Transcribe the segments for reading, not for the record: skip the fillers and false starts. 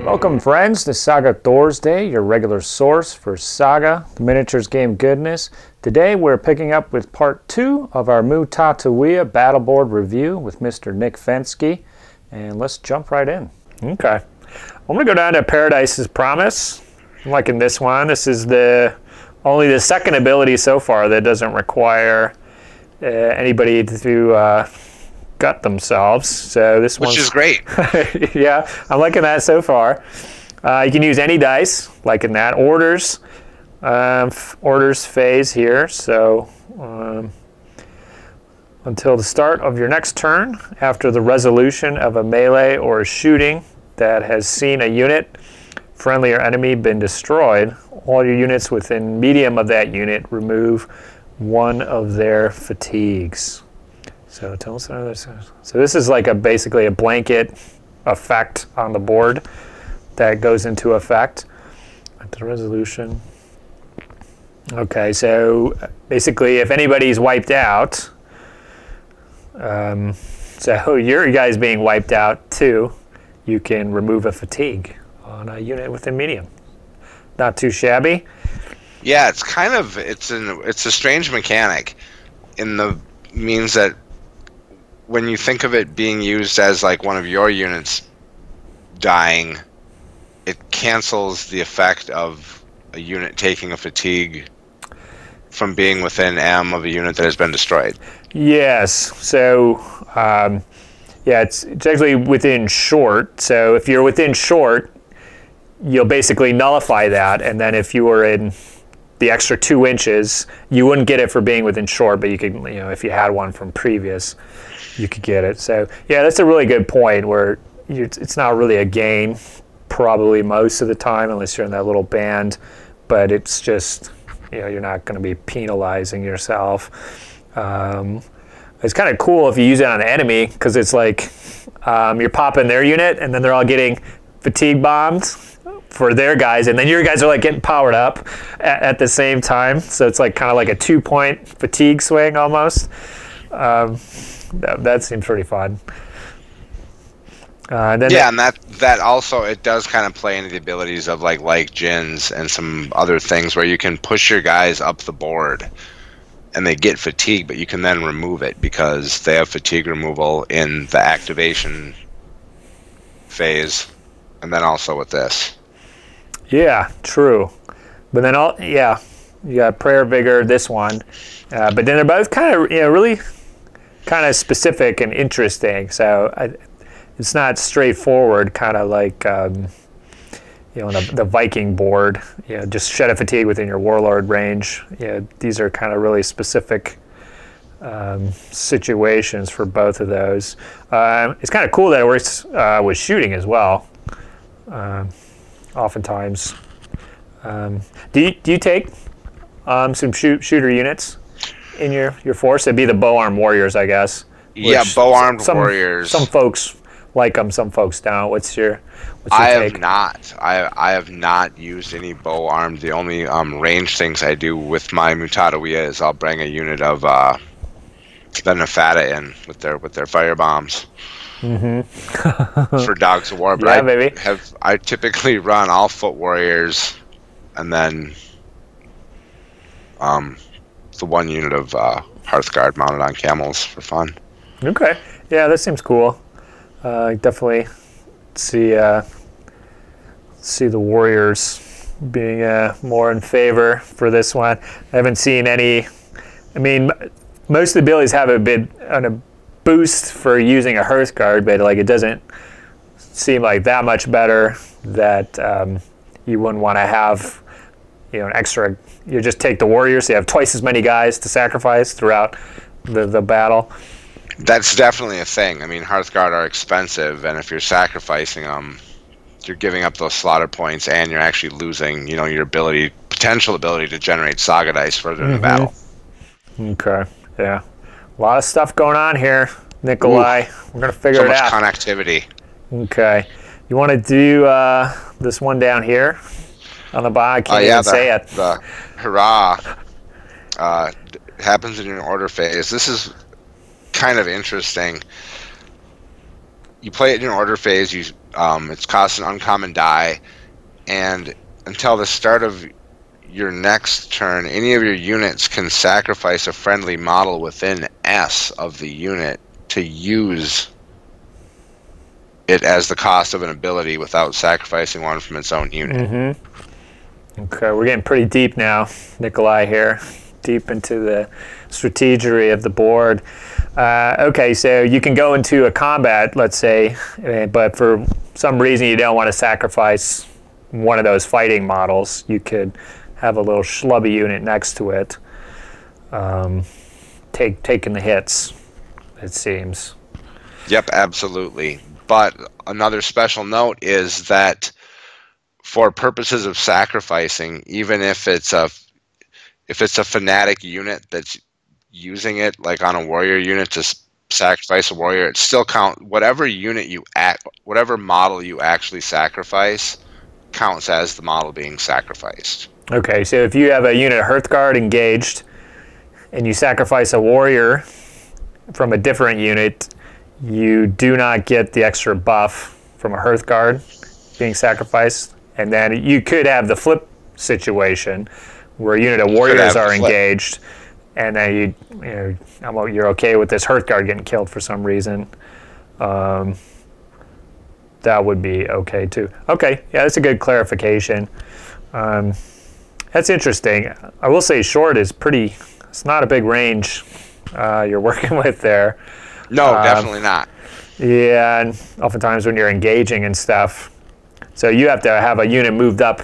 Welcome friends to Saga Thursday, your regular source for Saga, the miniatures game goodness. Today we're picking up with part 2 of our Mutatawwi'a battleboard review with Mr. Nick Fenske, and let's jump right in. Okay, I'm going to go down to Paradise's Promise. I'm liking this one. This is only the second ability so far that doesn't require anybody to gut themselves, so this one, which is great. Yeah, I'm liking that so far. You can use any dice, liking that. Orders phase here, so until the start of your next turn, after the resolution of a melee or a shooting that has seen a unit, friendly or enemy, been destroyed, all your units within medium of that unit remove one of their fatigues. So tell us another. So this is like basically a blanket effect on the board that goes into effect at the resolution. Okay, so basically, if anybody's wiped out, so your guys being wiped out too, you can remove a fatigue on a unit within medium. Not too shabby. Yeah, it's kind of it's a strange mechanic, in the means that when you think of it being used as like one of your units dying, it cancels the effect of a unit taking a fatigue from being within M of a unit that has been destroyed. Yes, so yeah, it's actually within short. So if you're within short, you'll basically nullify that, and then if you were in the extra 2 inches, you wouldn't get it for being within short, but you could, if you had one from previous, you could get it. So yeah, that's a really good point where it's not really a gain probably most of the time unless you're in that little band, but it's just, you're not going to be penalizing yourself. It's kind of cool if you use it on an enemy, because it's like you're popping their unit and then they're all getting fatigue bombed for their guys, and then your guys are like getting powered up at the same time, so it's like kind of like a 2-point fatigue swing almost. That seems pretty fun. And that also, it does kind of play into the abilities of like gins and some other things where you can push your guys up the board and they get fatigue, but you can then remove it because they have fatigue removal in the activation phase, and then also with this. Yeah, true. But then you got Prayer Vigor, this one, but then they're both kind of really kind of specific and interesting. So it's not straightforward, kind of like the Viking board. Just shed a fatigue within your Warlord range. These are kind of really specific situations for both of those. It's kind of cool that it works with shooting as well. Oftentimes, do you take some shooter units in your force? It'd be the bow-armed warriors, I guess. Yeah, bow-armed warriors. Some folks like them, some folks don't. What's your take? I have not used any bow-armed. The only range things I do with my Mutatawwi'a is I'll bring a unit of the Nefata in with their fire bombs. For Dogs of War, but yeah, I typically run all foot warriors, and then the one unit of Hearthguard mounted on camels for fun. Okay, yeah, that seems cool. Definitely see the warriors being more in favor for this one. I haven't seen any. I mean, most of the abilities have a bit on a boost for using a Hearthguard, but like it doesn't seem like that much better that you wouldn't want to have an extra. You just take the warriors, so you have twice as many guys to sacrifice throughout the battle. That's definitely a thing. I mean, Hearthguard are expensive, and if you're sacrificing them, you're giving up those slaughter points, and you're actually losing your potential ability to generate Saga dice further in the battle. Okay, yeah. A lot of stuff going on here, Nikolai. Ooh, we're going to figure it out. So much connectivity. Okay. You want to do this one down here on the bottom? I can't even say it. The hurrah happens in your order phase. This is kind of interesting. You play it in your order phase. You It's cost an uncommon die, and until the start of your next turn, any of your units can sacrifice a friendly model within S of the unit to use it as the cost of an ability without sacrificing one from its own unit. Mm-hmm. Okay, we're getting pretty deep now, Nikolai here. Deep into the strategery of the board. Okay, so you can go into a combat, let's say, but for some reason you don't want to sacrifice one of those fighting models. You could have a little schlubby unit next to it, taking the hits, it seems. Yep, absolutely. But another special note is that for purposes of sacrificing, even if it's a fanatic unit that's using it, like on a warrior unit to sacrifice a warrior, it still count. Whatever model you actually sacrifice counts as the model being sacrificed. Okay, so if you have a unit of Hearthguard engaged and you sacrifice a warrior from a different unit, you do not get the extra buff from a Hearthguard being sacrificed. And then you could have the flip situation where a unit of warriors are engaged, and then you're okay with this Hearthguard getting killed for some reason. That would be okay too. Okay, yeah, that's a good clarification. That's interesting. I will say short is pretty, it's not a big range you're working with there. No, definitely not. Yeah, and oftentimes when you're engaging and stuff, so you have to have a unit moved up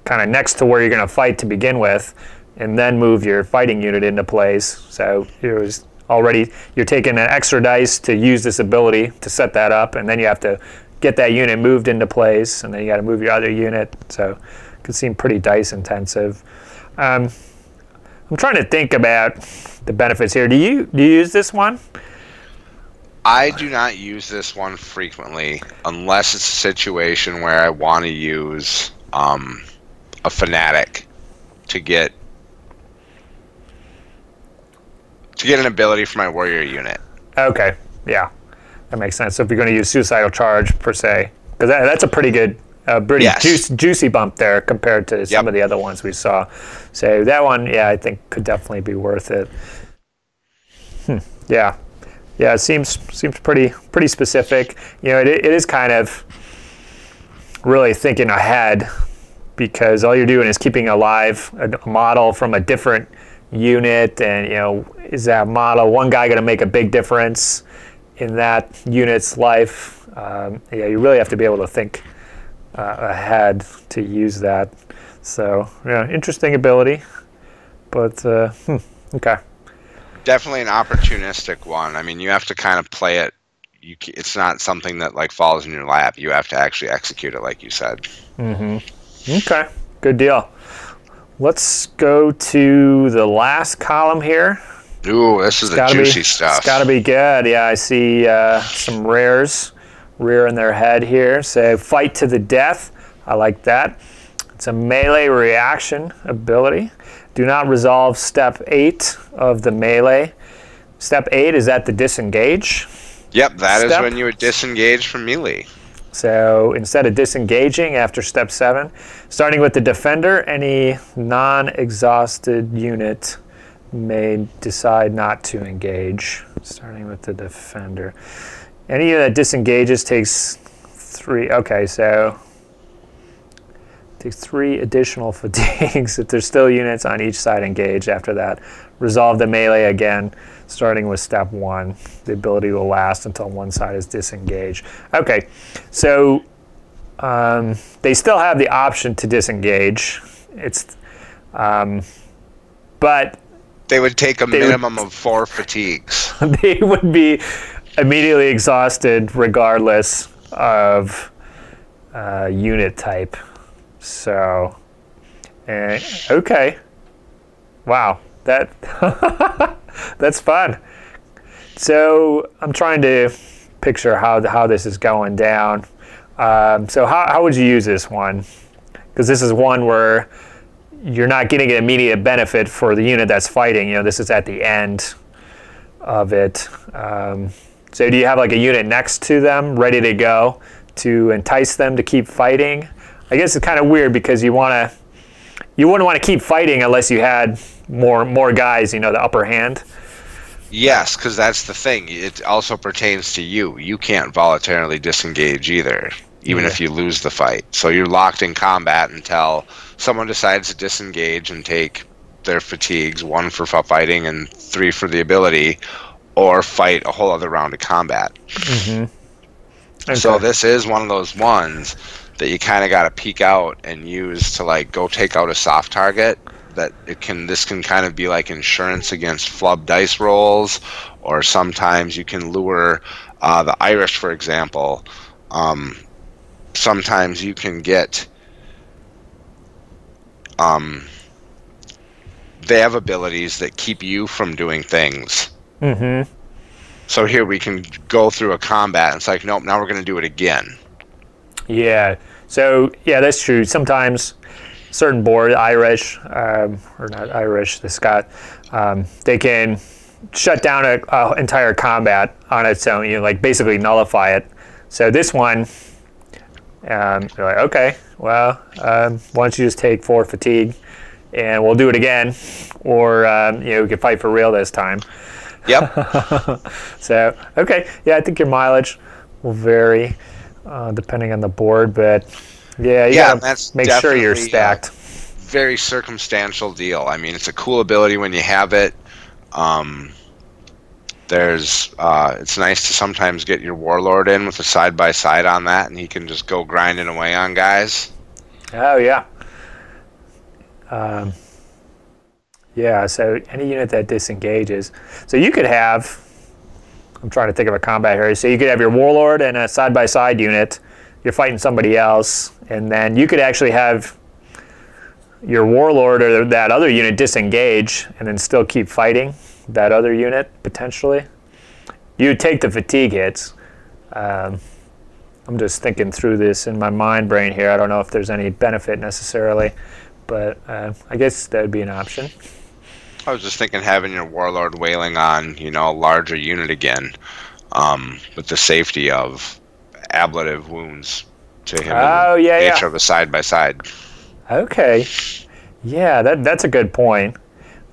kind of next to where you're going to fight to begin with, and then move your fighting unit into place. So you're taking an extra dice to use this ability to set that up, and then you have to get that unit moved into place, and then you got to move your other unit. So it could seem pretty dice intensive. I'm trying to think about the benefits here. Do you use this one? I do not use this one frequently unless it's a situation where I want to use a fanatic to get an ability for my warrior unit. Okay, yeah, that makes sense. So if you're going to use Suicidal Charge per se, because that's a pretty good, juicy bump there compared to some of the other ones we saw. So that one, yeah, I think could definitely be worth it. Yeah, it seems pretty specific. You know, it is kind of really thinking ahead, because all you're doing is keeping alive a model from a different unit, and is that model one guy going to make a big difference in that unit's life? You really have to be able to think ahead to use that. So yeah, interesting ability, but okay. Definitely an opportunistic one. I mean, you have to kind of play it. It's not something that like falls in your lap. You have to actually execute it, like you said. Mm-hmm. Okay, good deal. Let's go to the last column here. Ooh, this is the juicy stuff. It's got to be good. Yeah, I see some rares rearing their head here. So fight to the death. I like that. It's a melee reaction ability. Do not resolve step 8 of the melee. Step 8, is that the disengage? Yep, that is when you would disengage from melee. So instead of disengaging after step 7, starting with the defender, any non-exhausted unit may decide not to engage. Starting with the defender. Any unit that disengages takes 3. Okay, so takes 3 additional fatigues if there's still units on each side engaged after that. Resolve the melee again, starting with step 1. The ability will last until one side is disengaged. Okay, so they still have the option to disengage. But they would take a minimum of 4 fatigues. They would be immediately exhausted regardless of unit type. So, okay, wow, that's fun. So I'm trying to picture how this is going down. So how would you use this one? Because this is one where you're not getting an immediate benefit for the unit that's fighting. This is at the end of it. So do you have like a unit next to them ready to go to entice them to keep fighting. I guess it's kind of weird because you wouldn't want to keep fighting unless you had more guys, the upper hand. Yes, because that's the thing. It also pertains to you. You can't voluntarily disengage either, even if you lose the fight. So you're locked in combat until someone decides to disengage and take their fatigues, 1 for fighting and 3 for the ability, or fight a whole other round of combat. Okay. So this is one of those ones that you kind of got to peek out and use to like go take out a soft target. That this can kind of be like insurance against flub dice rolls, or sometimes you can lure the Irish, for example. Sometimes you can get they have abilities that keep you from doing things. So here we can go through a combat and it's like, nope, now we're going to do it again. Yeah. So yeah, that's true. Sometimes certain board, Irish, or not Irish, the Scot, they can shut down an entire combat on its own, like basically nullify it. So this one, you're like, okay, well, why don't you just take 4 fatigue and we'll do it again, or we can fight for real this time. Yep. So, okay, yeah, I think your mileage will vary depending on the board, but yeah, you gotta make sure you're stacked. Very circumstantial deal. I mean, it's a cool ability when you have it. It's nice to sometimes get your warlord in with a side-by-side on that, and he can just go grinding away on guys. Oh, yeah. Yeah, so any unit that disengages. So you could have, I'm trying to think of a combat here, so you could have your warlord and a side-by-side unit. You're fighting somebody else, and then you could actually have your warlord or that other unit disengage and then still keep fighting that other unit, potentially. You would take the fatigue hits. I'm just thinking through this in my mind brain here. I don't know if there's any benefit necessarily, but I guess that would be an option. I was just thinking having your warlord wailing on, a larger unit again, with the safety of ablative wounds to him. Nature of a side-by-side. Okay. Yeah, that's a good point.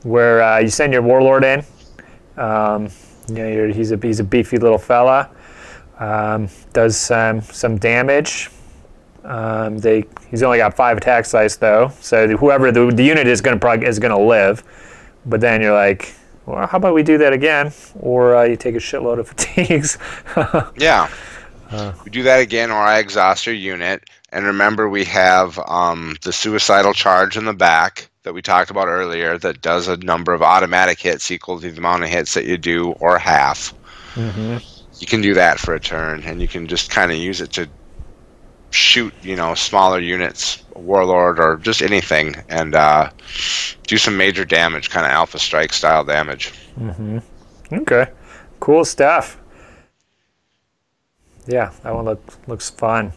Where you send your warlord in. He's a beefy little fella. Does some damage. He's only got 5 attack dice though, so whoever the unit is gonna live. But then you're like, well, how about we do that again? Or you take a shitload of fatigues. Yeah. We do that again, or I exhaust your unit. And remember, we have the suicidal charge in the back that we talked about earlier that does a number of automatic hits equal to the amount of hits that you do, or half. You can do that for a turn, and you can just kind of use it to shoot, smaller units, warlord, or just anything, and do some major damage, kind of Alpha Strike style damage. Okay, cool stuff. Yeah, that one looks fun.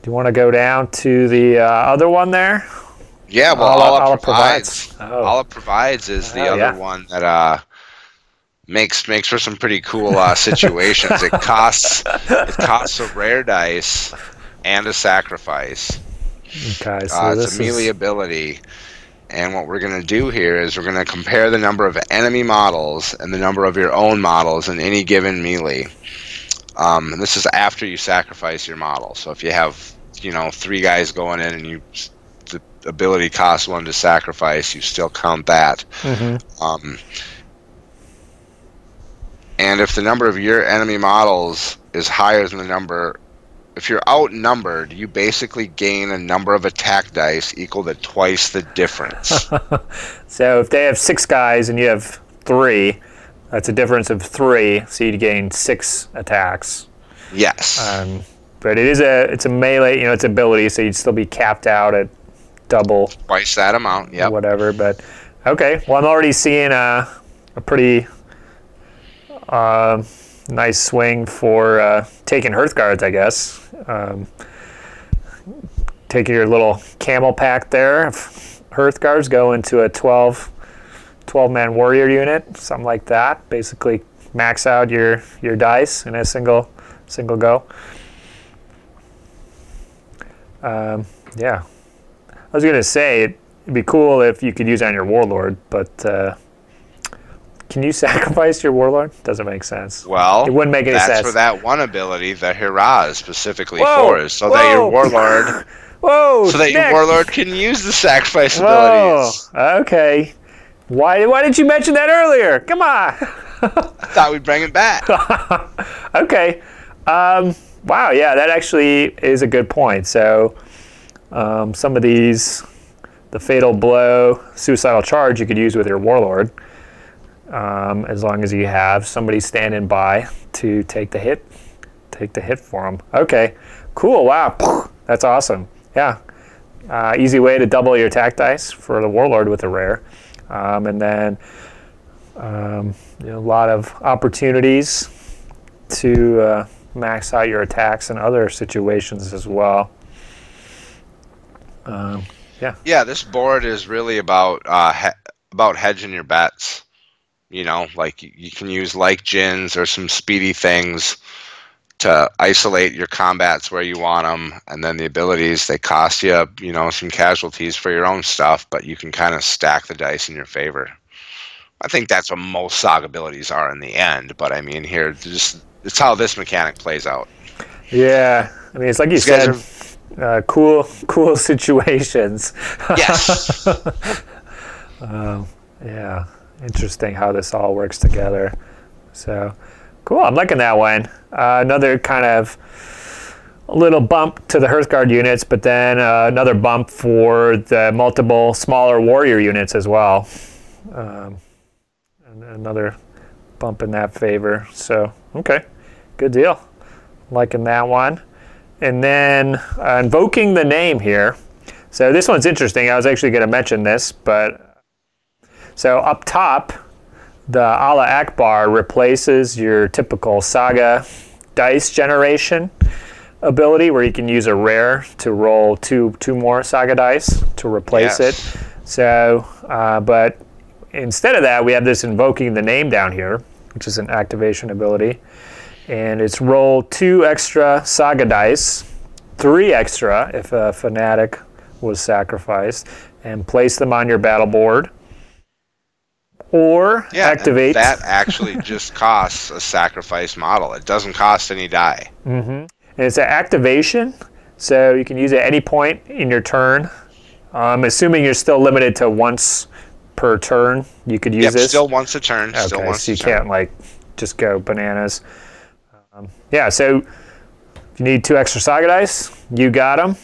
Do you want to go down to the other one there? Yeah, well, all it provides. All it provides is the other one that makes for some pretty cool situations. It costs a rare dice and a sacrifice. Okay, so it's a melee ability, and what we're going to do here is we're going to compare the number of enemy models and the number of your own models in any given melee. And this is after you sacrifice your model. So if you have 3 guys going in and the ability costs 1 to sacrifice, you still count that. And if the number of your enemy models is higher than the number, if you're outnumbered, you basically gain a number of attack dice equal to twice the difference. So if they have 6 guys and you have 3, that's a difference of 3, so you gain 6 attacks. Yes. But it's a melee, it's ability, so you'd still be capped out at double. Twice that amount, yep. Whatever, but okay. Well, I'm already seeing a pretty nice swing for taking Hearthguards, I guess. Taking your little camel pack there, Hearthguards, go into a 12-man warrior unit, something like that. Basically, max out your dice in a single go. Yeah. I was going to say, it'd be cool if you could use it on your Warlord, but can you sacrifice your Warlord? Doesn't make sense. Well, it wouldn't make any sense. That's for that one ability that Hurrah is specifically for, is so that your Warlord... Whoa, so that Nick. your Warlord can use the sacrifice abilities. Okay. Why didn't you mention that earlier? Come on. I thought we'd bring it back. Okay. Wow, yeah, that actually is a good point. So some of these, the Fatal Blow, Suicidal Charge, you could use with your Warlord, as long as you have somebody standing by to take the hit for them. Okay, cool, wow, that's awesome. Yeah, easy way to double your attack dice for the Warlord with a rare. And then a lot of opportunities to max out your attacks in other situations as well. Yeah, this board is really about hedging your bets. You know, like you can use like Djinns or some speedy things to isolate your combats where you want them, and then the abilities, they cost you, some casualties for your own stuff, but you can kind of stack the dice in your favor. I think that's what most SAGA abilities are in the end, but I mean, here, it's how this mechanic plays out. Yeah, I mean, it's like you said, cool situations. Yes. Yeah, interesting how this all works together. So, cool, I'm liking that one. Another kind of a little bump to the Hearthguard units, but then another bump for the multiple smaller warrior units as well. And another bump in that favor. So, okay, good deal. Liking that one. And then invoking the name here. So this one's interesting. I was actually going to mention this, but so up top, the Allah Akbar replaces your typical SAGA dice generation ability, where you can use a rare to roll two more SAGA dice to replace it. So, but instead of that, we have this invoking the name down here, which is an activation ability, and it's roll 2 extra SAGA dice, 3 extra if a fanatic was sacrificed, and place them on your battle board. Or activate. That actually just costs a sacrifice model. It doesn't cost any die. Mm-hmm. And it's an activation, so you can use it at any point in your turn. Assuming you're still limited to once per turn, you could use this. Still once a turn. Okay, still once so you a turn. can't just go bananas. Yeah, so if you need 2 extra SAGA dice, you got them.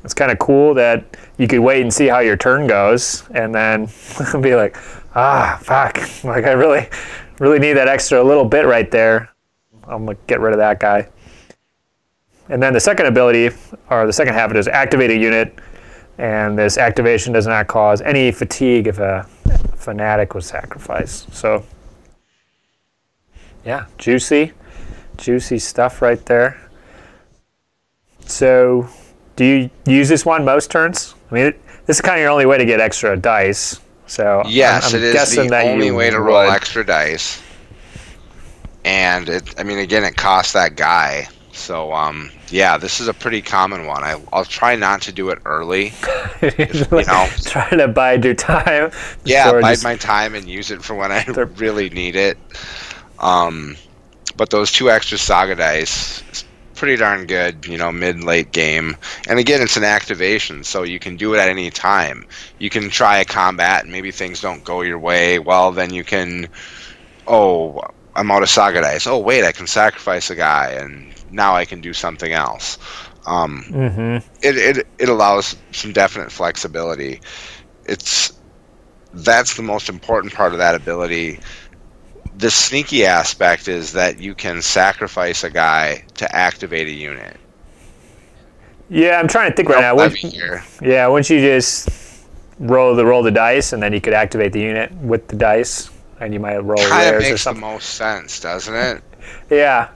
It's kind of cool that you could wait and see how your turn goes, and then be like, fuck, I really need that extra little bit right there. I'm gonna get rid of that guy. And then the second ability, or the second half of it, is activate a unit, and this activation does not cause any fatigue if a fanatic was sacrificed. So, yeah, juicy stuff right there. So, do you use this one most turns? I mean, this is kind of your only way to get extra dice. So yes, I'm it is guessing the that only you way to would. roll extra dice. And again, it costs that guy. So yeah, this is a pretty common one. I'll try not to do it early. Trying to bide your time. Yeah, bide my time and use it for when I really need it. But those 2 extra SAGA dice, is pretty darn good, mid-late game. And again, it's an activation, so you can do it at any time. You can try a combat, and maybe things don't go your way. Well, then you can, I'm out of SAGA dice. Oh, wait, I can sacrifice a guy, and now I can do something else. It allows some definite flexibility. That's the most important part of that ability. The sneaky aspect is that you can sacrifice a guy to activate a unit. Yeah, I'm trying to think right now. Once you just roll the dice, and then you could activate the unit with the dice, and you might roll rares or something. Kind of makes the most sense, doesn't it? Yeah.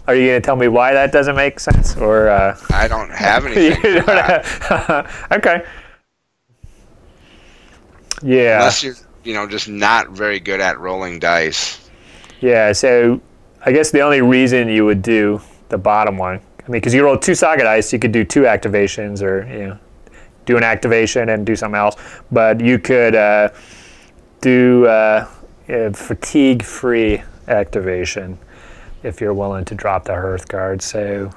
Are you going to tell me why that doesn't make sense? Or I don't have anything. You don't have, okay. Yeah. Unless you're just not very good at rolling dice. Yeah, so I guess the only reason you would do the bottom one, I mean, because you roll 2 Saga dice, you could do 2 activations, or do an activation and do something else. But you could do a fatigue-free activation if you're willing to drop the Hearthguard. So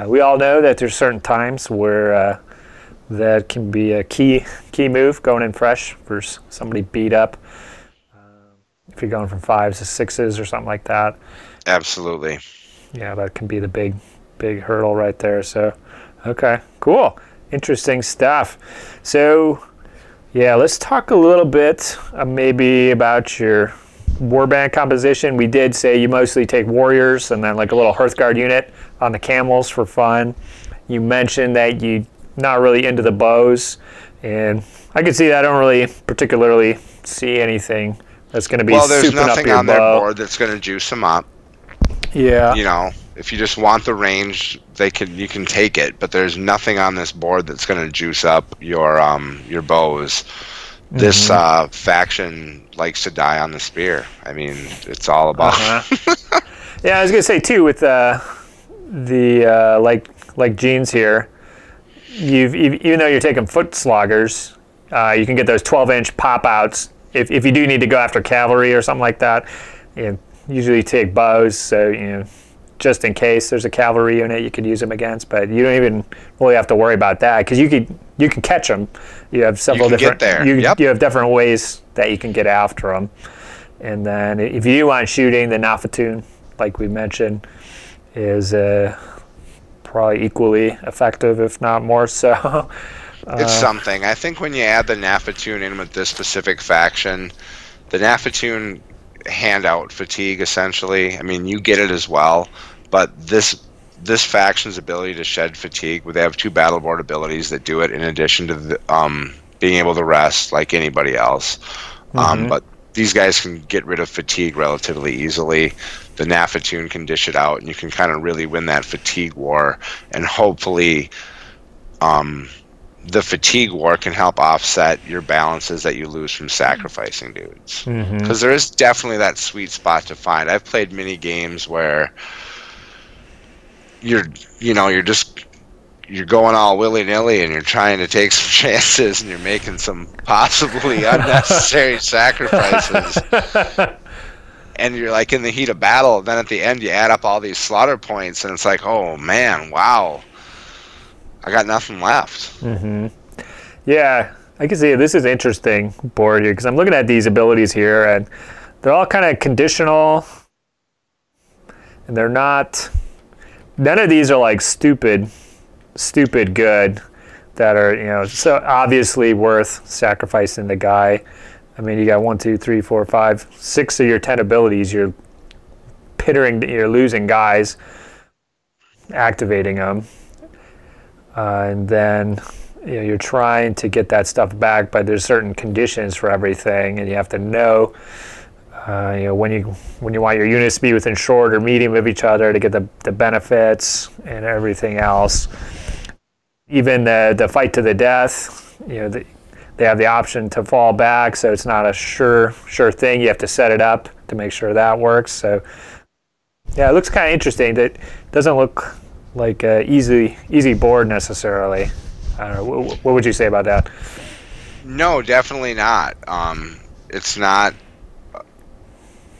we all know that there's certain times where that can be a key move, going in fresh for somebody beat up. If you're going from 5s to 6s or something like that. Absolutely. Yeah, that can be the big hurdle right there. So, okay, cool. Interesting stuff. So, yeah, let's talk a little bit maybe about your warband composition. We did say you mostly take warriors and then like a little Hearthguard unit on the camels for fun. You mentioned that you're not really into the bows, and I can see that. I don't really particularly see anything that's going to be there's souping up nothing your on bow. their board that's going to juice them up. Yeah. You know, if you just want the range, you can take it, but there's nothing on this board that's going to juice up your bows. This faction likes to die on the spear. I mean, it's all about. Yeah, I was gonna say too, with the like Gene's here, even though you're taking foot sloggers, you can get those 12-inch pop outs if you do need to go after cavalry or something like that. You usually take bows, so just in case there's a cavalry unit you could use them against, but you don't even really have to worry about that because you can catch them. You have several different. You have different ways that you can get after them, and then if you do want shooting, the Nafatoon, like we mentioned, is probably equally effective, if not more so. It's something. I think when you add the Nafatoon in with this specific faction, the Nafatoon hand out fatigue essentially. I mean, you get it as well, but this faction's ability to shed fatigue, where they have 2 battle board abilities that do it in addition to the, being able to rest like anybody else. But these guys can get rid of fatigue relatively easily. The Nafatoon can dish it out, and you can kind of really win that fatigue war, and hopefully the fatigue war can help offset your balances that you lose from sacrificing dudes. Because there is definitely that sweet spot to find. I've played many games where you're going all willy-nilly and you're trying to take some chances and you're making some possibly unnecessary sacrifices. And you're like in the heat of battle, and then at the end you add up all these slaughter points and it's like, oh man, wow, I got nothing left. Yeah, I can see this is interesting board here because I'm looking at these abilities here and they're all kind of conditional, and they're not. None of these are like stupid good that are so obviously worth sacrificing the guy. I mean, you got 1, 2, 3, 4, 5, 6 of your 10 abilities. You're losing guys, activating them. And then you're trying to get that stuff back, but there's certain conditions for everything, and you have to know when you want your units to be within short or medium of each other to get the benefits and everything else. Even the fight to the death, they have the option to fall back, so it's not a sure thing. You have to set it up to make sure that works. So yeah, it looks kind of interesting. That doesn't look like an easy board necessarily. I don't know. What would you say about that? No, definitely not. It's not.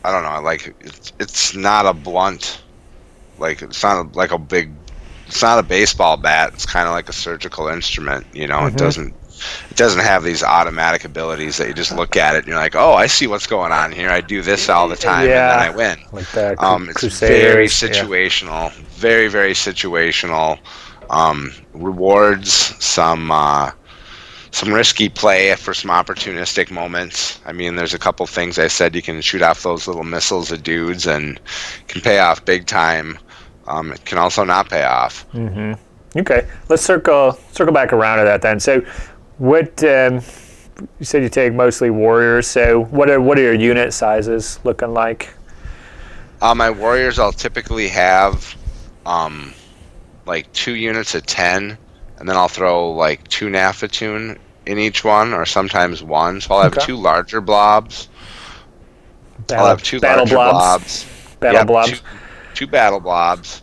I don't know. Like it's not a blunt. Like it's not like a big. It's not a baseball bat. It's kind of like a surgical instrument. It doesn't have these automatic abilities that you just look at it and you're like, oh, I see what's going on here. I do this all the time and then I win. Like that. It's very situational. Yeah. Very, very situational. Rewards some risky play for some opportunistic moments. I mean, there's a couple things I said. You can shoot off those little missiles at dudes and can pay off big time. It can also not pay off. Okay, let's circle back around to that then. So, what you said you take mostly warriors. So, what are your unit sizes looking like? My warriors, I'll typically have like 2 units of 10, and then I'll throw like 2 Nafatoon in each one, or sometimes 1. So I'll have 2 larger blobs. I'll have 2 larger blobs. Battle blobs. 2 battle blobs.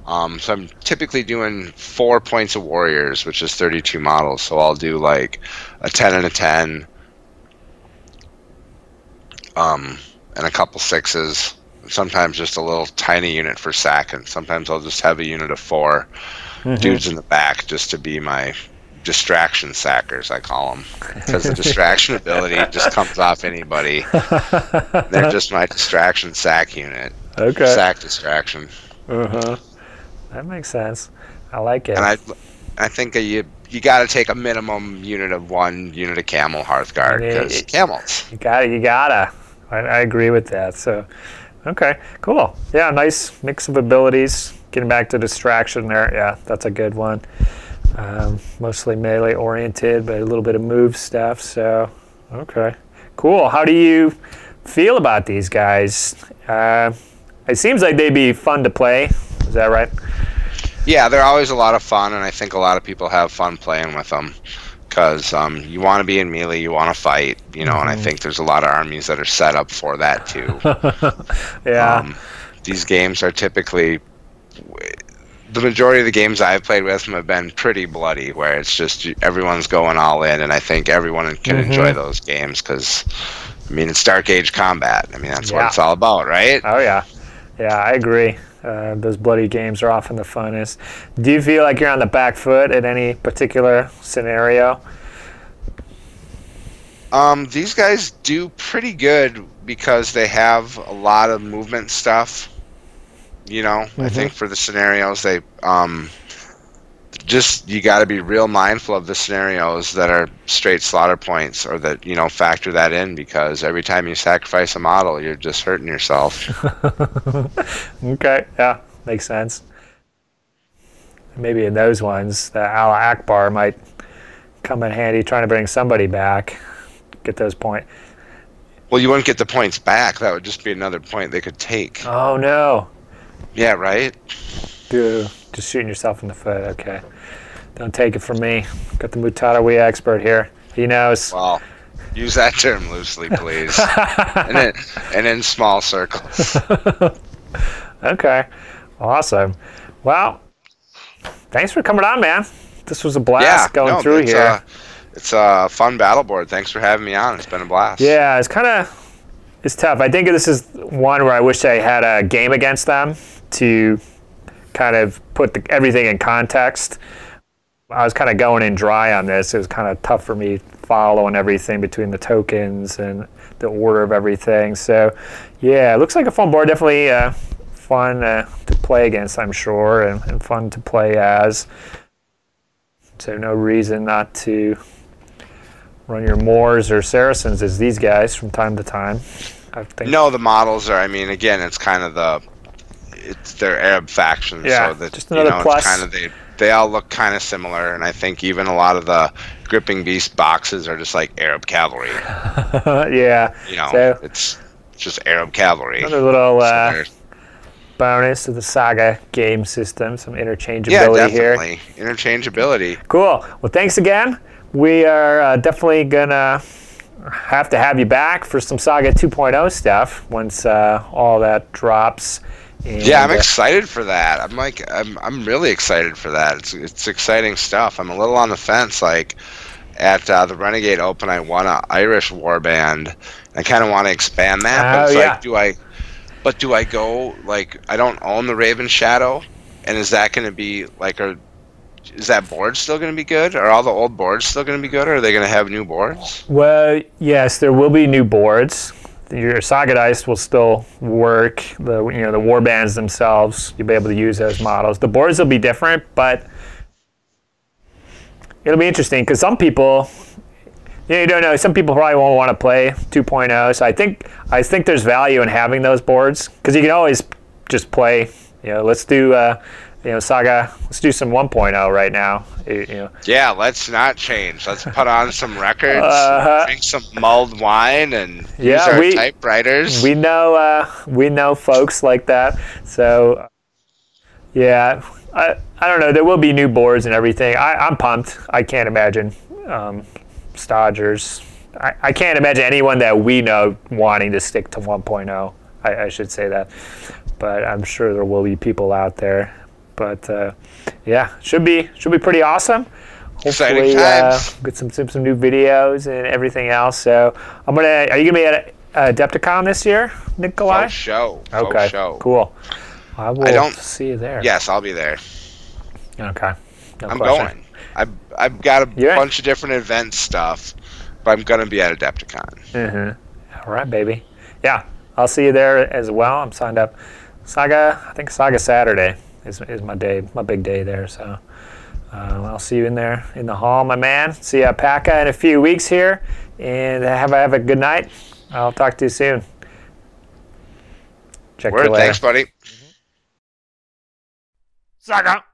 So I'm typically doing 4 points of warriors, which is 32 models. So I'll do like a 10 and a 10, and a couple 6s. Sometimes just a little tiny unit for sack, and sometimes I'll just have a unit of 4 dudes in the back just to be my distraction sackers, I call them, because the distraction ability just comes off anybody. They're just my distraction sack unit. Okay. Sack distraction. That makes sense. I like it. And I think you got to take a minimum unit of 1 unit of camel Hearthguard, because camels. You gotta. I agree with that. So, okay, cool. Yeah, nice mix of abilities. Getting back to distraction there. Yeah, that's a good one. Mostly melee oriented, but a little bit of move stuff. So, okay, cool. How do you feel about these guys? It seems like they'd be fun to play. Is that right? Yeah, they're always a lot of fun, and I think a lot of people have fun playing with them because you want to be in melee, you want to fight, you know, and I think there's a lot of armies that are set up for that too. Yeah. These games are typically, the majority of the games I've played with them have been pretty bloody, where it's just everyone's going all in, and I think everyone can enjoy those games because, I mean, it's Dark Age combat. I mean, that's what it's all about, right? Oh, yeah. Yeah, I agree. Those bloody games are often the funnest. Do you feel like you're on the back foot at any particular scenario? These guys do pretty good because they have a lot of movement stuff. You know, I think for the scenarios, they just, you got to be real mindful of the scenarios that are straight slaughter points, or that, you know, factor that in, because every time you sacrifice a model, you're just hurting yourself. Okay, yeah, makes sense. Maybe in those ones, the Akbar might come in handy trying to bring somebody back, get those points. Well, you wouldn't get the points back. That would just be another point they could take. Oh, no. Yeah, right? Dude, just shooting yourself in the foot. Okay. Don't take it from me. Got the Mutatawwi'a expert here. He knows. Well, use that term loosely, please. and in small circles. Okay. Awesome. Well, thanks for coming on, man. This was a blast going through here. It's a fun battle board. Thanks for having me on. It's been a blast. Yeah, it's tough. I think this is one where I wish I had a game against them to kind of put everything in context. I was kind of going in dry on this. It was kind of tough for me following everything between the tokens and the order of everything. So, yeah, it looks like a fun board. Definitely fun to play against, I'm sure, and fun to play as. So no reason not to run your Moors or Saracens as these guys from time to time, I think. No, the models are, I mean, again, it's kind of it's their Arab faction, yeah, so that, just another plus. It's kind of they all look kind of similar, and I think even a lot of the Gripping Beast boxes are just like Arab cavalry. Yeah. You know, so it's just Arab cavalry. Another little bonus to the Saga game system, some interchangeability here. Yeah, definitely. Interchangeability. Cool. Well, thanks again. We are definitely going to have to have you back for some Saga 2.0 stuff once all that drops. And, yeah, I'm excited for that. I'm really excited for that. It's exciting stuff. I'm a little on the fence. Like at the Renegade Open, I won an Irish warband. I kind of want to expand that, but it's like, do I go, like, I don't own the Raven Shadow, and is that going to be like is that board still going to be good? Are all the old boards still going to be good, or are they going to have new boards? Well, yes, there will be new boards. Your Saga dice will still work. The warbands themselves, you'll be able to use those models. The boards will be different, but it'll be interesting because some people, you don't know. Some people probably won't want to play 2.0. So I think there's value in having those boards because you can always just play. Let's do Saga. Let's do some 1.0 right now. Yeah, let's not change. Let's put on some records, drink some mulled wine, and use our typewriters. We know folks like that. So yeah, I don't know. There will be new boards and everything. I'm pumped. I can't imagine Stodgers. I can't imagine anyone that we know wanting to stick to 1.0. I should say that, but I'm sure there will be people out there. But yeah, should be pretty awesome. Exciting Hopefully, times. get some new videos and everything else. So are you gonna be at Adepticon this year, Nikolai? Faux show. Okay, Faux show. cool. I will see you there. Yes, I'll be there. Okay. No I'm question. going. I've got a bunch of different event stuff, but I'm gonna be at Adepticon. All right, baby. Yeah, I'll see you there as well. I'm signed up. I think Saga Saturday is my day, my big day there. So I'll see you in there in the hall, my man. See you at PACA in a few weeks here, and have a good night. I'll talk to you soon. Check you later. Thanks, buddy. Saga.